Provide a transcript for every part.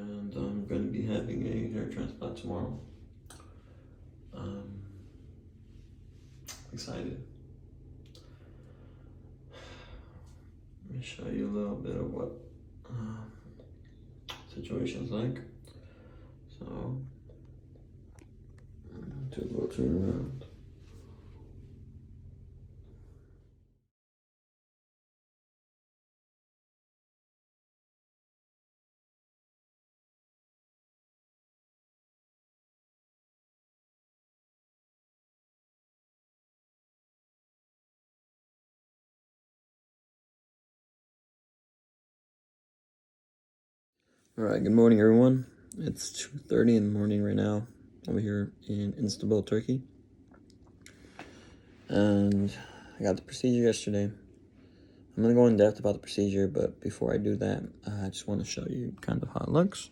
and I'm going to be having a hair transplant tomorrow. Excited. Let me show you a little bit of what situation's like. So, do a little turn around. All right, good morning, everyone. It's 2:30 in the morning right now over here in Istanbul, Turkey. And I got the procedure yesterday. I'm going to go in depth about the procedure, but before I do that, I just want to show you kind of how it looks.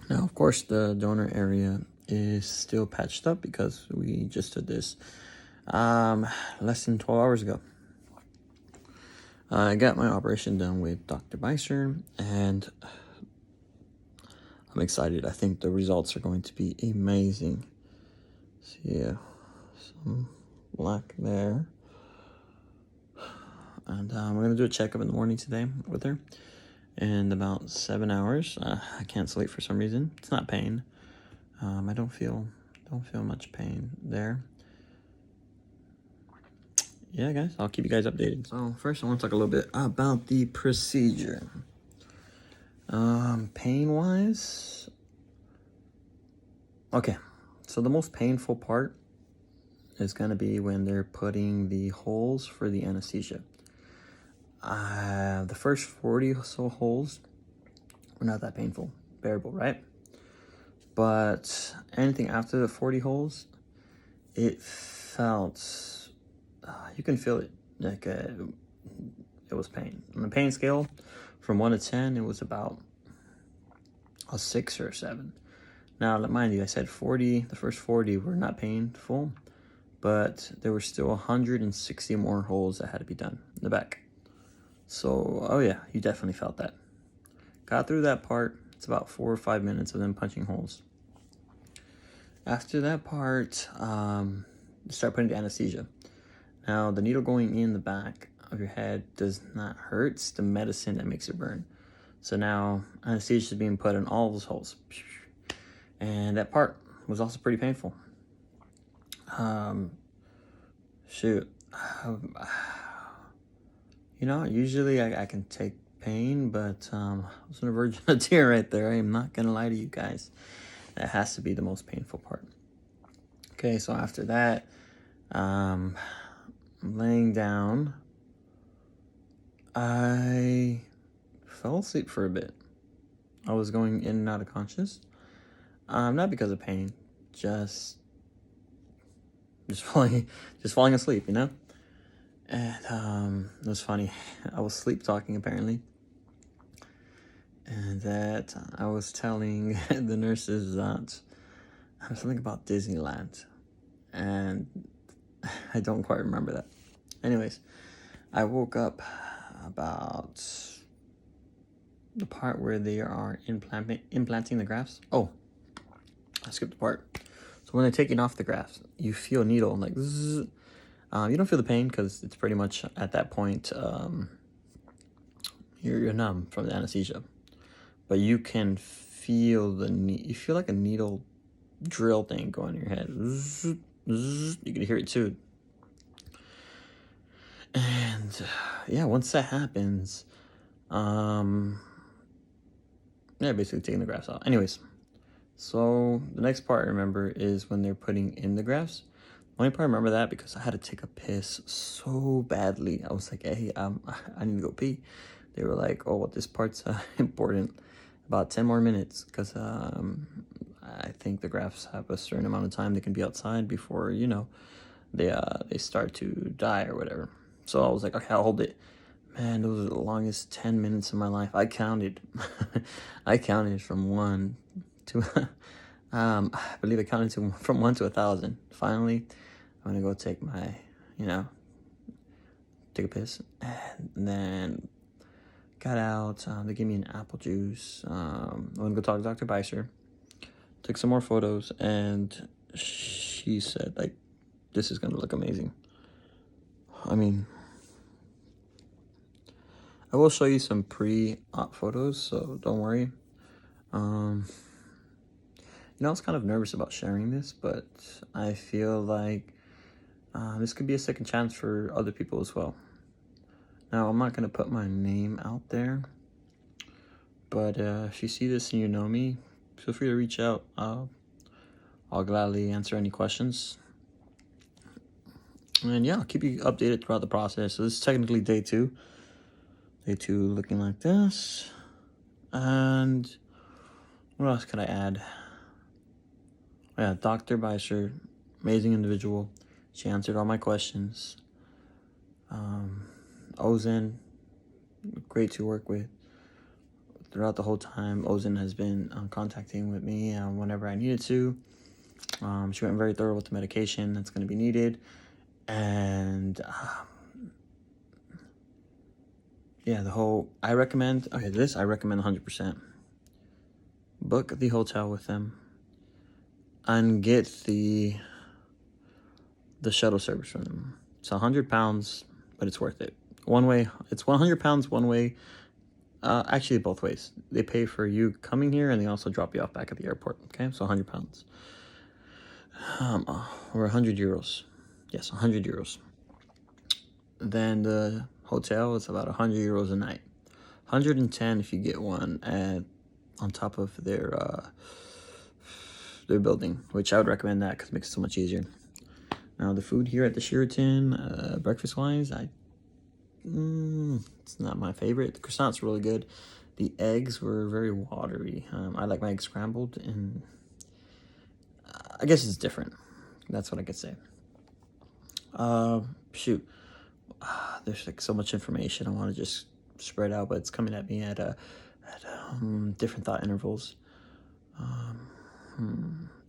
Now, of course, the donor area is still patched up because we just did this less than 12 hours ago. I got my operation done with Dr. Bicer, and I'm excited. I think the results are going to be amazing. So yeah, some black there. And we're going to do a checkup in the morning today with her. In about 7 hours. I can't sleep for some reason. It's not pain. I don't feel much pain there. Yeah, guys, I'll keep you guys updated. So first, I want to talk a little bit about the procedure. Pain-wise, okay. So the most painful part is gonna be when they're putting the holes for the anesthesia. The first 40 or so holes were not that painful, bearable, right? But anything after the 40 holes, it felt, you can feel it, like it was pain. On the pain scale, from 1 to 10, it was about a 6 or a 7. Now, mind you, I said 40, the first 40 were not painful, but there were still 160 more holes that had to be done in the back. So, oh yeah, you definitely felt that. Got through that part. It's about 4 or 5 minutes of them punching holes. After that part, start putting the anesthesia. Now, the needle going in the back of your head does not hurt. It's the medicine that makes it burn. So now, anesthesia is being put in all those holes. And that part was also pretty painful. You know, usually I can take pain, but I was on the verge of a tear right there. I am not going to lie to you guys. That has to be the most painful part. Okay, so after that, I'm laying down. I fell asleep for a bit. I was going in and out of conscious. Not because of pain, just falling asleep, you know? And it was funny. I was sleep talking apparently. And that I was telling the nurses that something about Disneyland. And I don't quite remember that. Anyways, I woke up about the part where they are implanting the grafts. Oh, I skipped the part. So when they're taking off the grafts, you feel a needle like zzz. You don't feel the pain because it's pretty much at that point you're numb from the anesthesia, but you can feel you feel like a needle drill thing going in your head. Zzz, zzz. You can hear it too. And yeah, once that happens, yeah, basically taking the grafts out. Anyways, so the next part I remember is when they're putting in the grafts. The only part I remember that because I had to take a piss so badly. I was like, hey, I need to go pee. They were like, oh, well, this part's important. About 10 more minutes because I think the grafts have a certain amount of time they can be outside before, you know, they start to die or whatever. So I was like, okay, I'll hold it. Man, those are the longest 10 minutes of my life. I counted. I counted from 1 to, I believe I counted from 1 to 1,000. Finally, I'm going to go take my, you know, take a piss, and then got out. They gave me an apple juice. I'm gonna go talk to Dr. Bicer. Took some more photos, and she said, like, this is gonna look amazing. I mean, I will show you some pre-op photos, so don't worry. You know, I was kind of nervous about sharing this, but I feel like this could be a second chance for other people as well. Now, I'm not going to put my name out there, but if you see this and you know me, feel free to reach out. I'll gladly answer any questions. And yeah, I'll keep you updated throughout the process. So this is technically day 2. Day 2 looking like this. And what else could I add? Yeah, Dr. Bicer, amazing individual. She answered all my questions. Ozen, great to work with. Throughout the whole time, Ozen has been contacting with me whenever I needed to. She went very thorough with the medication that's going to be needed. And yeah, I recommend 100%. Book the hotel with them and get the shuttle service from them. It's £100, but it's worth it. One way, it's £100 one way. Actually, both ways. They pay for you coming here, and they also drop you off back at the airport. Okay, so £100. Or €100. Yes, €100. Then the hotel is about €100 a night. 110 if you get one on top of their building, which I would recommend that because it makes it so much easier. Now the food here at the Sheraton, breakfast wise, it's not my favorite. The croissant's really good. The eggs were very watery. I like my eggs scrambled, and I guess it's different. That's what I could say. Shoot. There's like so much information I want to just spread out, but it's coming at me at different thought intervals.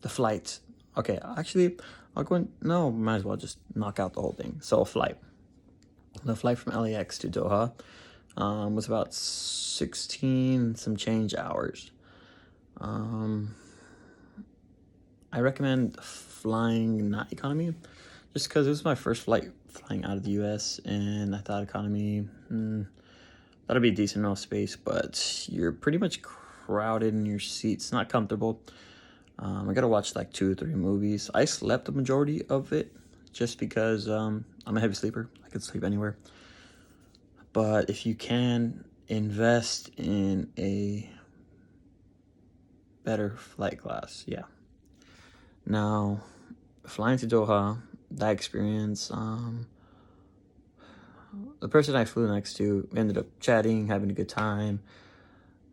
The flight. Okay, actually, might as well just knock out the whole thing. So the flight from LAX to Doha was about 16 some change hours. I recommend flying not economy, just because it was my first flight flying out of the US, and I thought economy, that'll be a decent amount of space, but you're pretty much crowded in your seats, not comfortable. I gotta watch like 2 or 3 movies. I slept the majority of it just because I'm a heavy sleeper. I could sleep anywhere. But if you can, invest in a better flight class. Yeah. Now, flying to Doha, that experience, the person I flew next to ended up chatting, having a good time,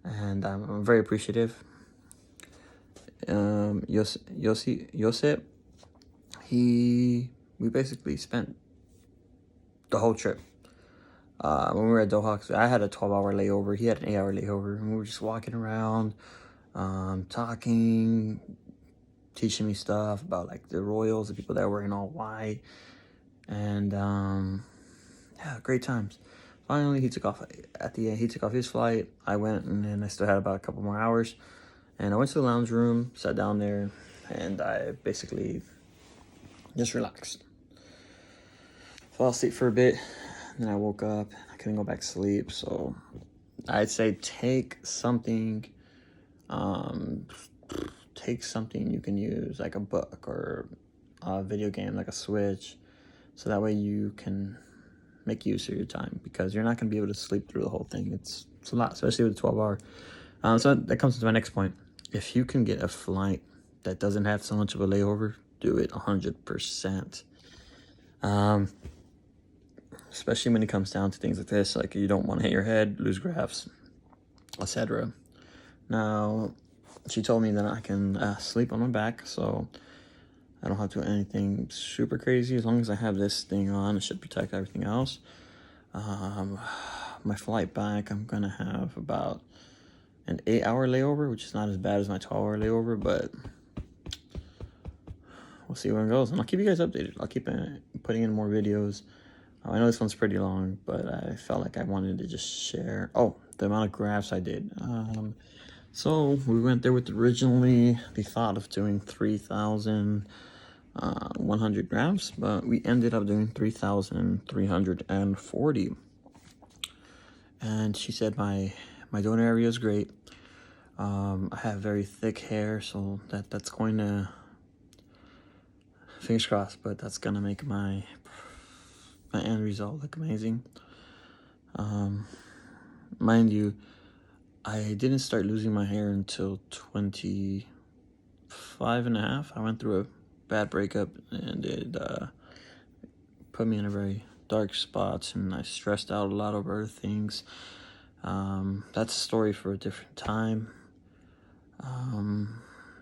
and I'm very appreciative. Josep, we basically spent the whole trip. When we were at Doha, I had a 12-hour layover. He had an 8-hour layover, and we were just walking around, talking, teaching me stuff about like the royals, the people that were wearing all white, and yeah, great times. Finally, he took off at the end. He took off his flight. I went, and then I still had about a couple more hours. And I went to the lounge room, sat down there, and I basically just relaxed. Fell asleep for a bit, and then I woke up. I couldn't go back to sleep, so I'd say take something you can use, like a book or a video game, like a Switch, so that way you can make use of your time, because you're not going to be able to sleep through the whole thing. It's a lot, especially with a 12-hour. So that comes to my next point. If you can get a flight that doesn't have so much of a layover, do it 100%. Especially when it comes down to things like this, like you don't want to hit your head, lose grafts, etc. Now, she told me that I can sleep on my back, so I don't have to do anything super crazy. As long as I have this thing on, it should protect everything else. My flight back, I'm going to have about an 8-hour layover, which is not as bad as my 12-hour layover, but we'll see where it goes. And I'll keep you guys updated. I'll keep putting in more videos. I know this one's pretty long, but I felt like I wanted to just share. Oh, the amount of grafts I did. So we went there with originally the thought of doing 3,100 grafts, but we ended up doing 3,340. And she said my donor area is great. I have very thick hair, so that's going to, fingers crossed, but that's gonna make my end result look amazing. Mind you, I didn't start losing my hair until 25 and a half. I went through a bad breakup, and it put me in a very dark spot, and I stressed out a lot over things. That's a story for a different time.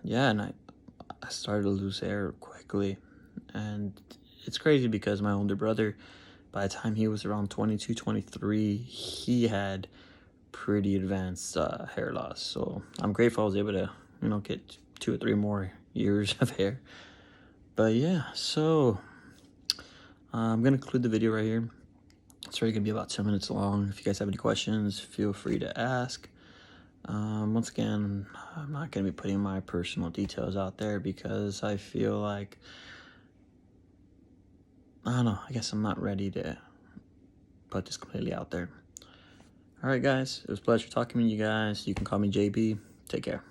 Yeah, and I started to lose hair quickly, and it's crazy because my older brother, by the time he was around 22, 23, he had pretty advanced hair loss. So I'm grateful I was able to, get 2 or 3 more years of hair. But yeah, so I'm gonna conclude the video right here. It's already gonna be about 10 minutes long. If you guys have any questions, feel free to ask. Once again, I'm not gonna be putting my personal details out there because I feel like, I don't know, I guess I'm not ready to put this completely out there. Alright guys, it was a pleasure talking to you guys. You can call me JB. Take care.